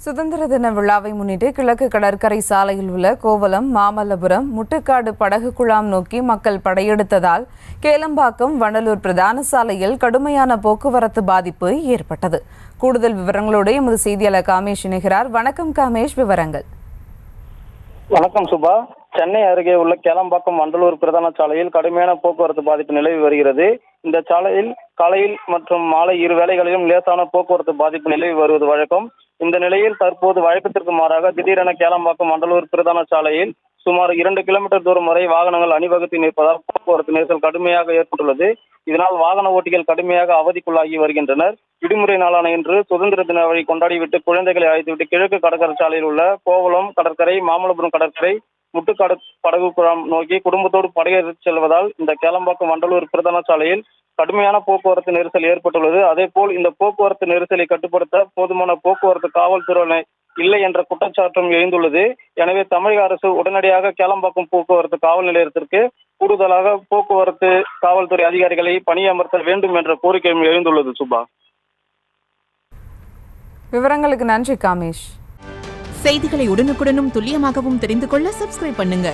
சுதந்திர தின விழாவை முன்னிட்டு கிழக்கு கடற்கரை சாலையில் உள்ள கோவளம், மாமல்லபுரம், முட்டுக்காடு படகு குழாம் நோக்கி மக்கள் படையெடுத்ததால் கேளம்பாக்கம், வண்டலூர் பிரதான சாலையில் கடுமையான போக்குவரத்து பாதிப்பு ஏற்பட்டது. கூடுதல் விவரங்களோடு எமது செய்தியாளர் காமேஷ் இணைகிறார். வணக்கம் காமேஷ், விவரங்கள். வணக்கம் சுபா. சென்னை அருகே உள்ள கேளம்பாக்கம், வண்டலூர் பிரதான சாலையில் கடுமையான போக்குவரத்து பாதிப்பு நிலவி வருகிறது. இந்த சாலையில் காலையில் மற்றும் மாலை இரு வேளைகளிலும் லேசான போக்குவரத்து பாதிப்பு நிலவி வருவது வழக்கம். இந்த நிலையில் தற்போது வழக்கத்திற்கு மாறாக திடீரென கேளம்பாக்கம், வண்டலூர் பிரதான சாலையில் சுமார் 2 கிலோமீட்டர் தூரம் வரை வாகனங்கள் அணிவகுத்து நிற்பதால் போக்குவரத்து நெரிசல் கடுமையாக ஏற்பட்டுள்ளது. இதனால் வாகன ஓட்டிகள் கடுமையாக அவதிக்குள்ளாகி வருகின்றனர். விடுமுறை நாளான இன்று சுதந்திர தின வழி கொண்டாடிவிட்டு குழந்தைகளை அழைத்துவிட்டு கிழக்கு கடற்கரை சாலையில் உள்ள கோவளம் கடற்கரை, மாமல்லபுரம் கடற்கரை, முட்டுக்காடு படகு குழாம் நோக்கி குடும்பத்தோடு படையெடுத்து செல்வதால் இந்த கேளம்பாக்கம், வண்டலூர் பிரதான சாலையில் கடுமையான போக்குவரத்து நெரிசல் ஏற்பட்டுள்ளது. அதேபோல் இந்த போக்குவரத்து நெரிசலை கட்டுப்படுத்த போதுமான போக்குவரத்து காவல்துறை இல்லை என்ற குற்றச்சாட்டும் எழுந்துள்ளது. எனவே தமிழக அரசு உடனடியாக கேளம்பாக்கம் போக்குவரத்து காவல் நிலையத்திற்கு கூடுதலாக போக்குவரத்து காவல்துறை அதிகாரிகளை பணியமர்த்த வேண்டும் என்ற கோரிக்கையும் எழுந்துள்ளது. சுபா, விவரங்களுக்கு நன்றி காமேஷ். செய்திகளை உடனுக்குடனும் துல்லியமாகவும் தெரிந்து கொள்ள சப்ஸ்கிரைப் பண்ணுங்க.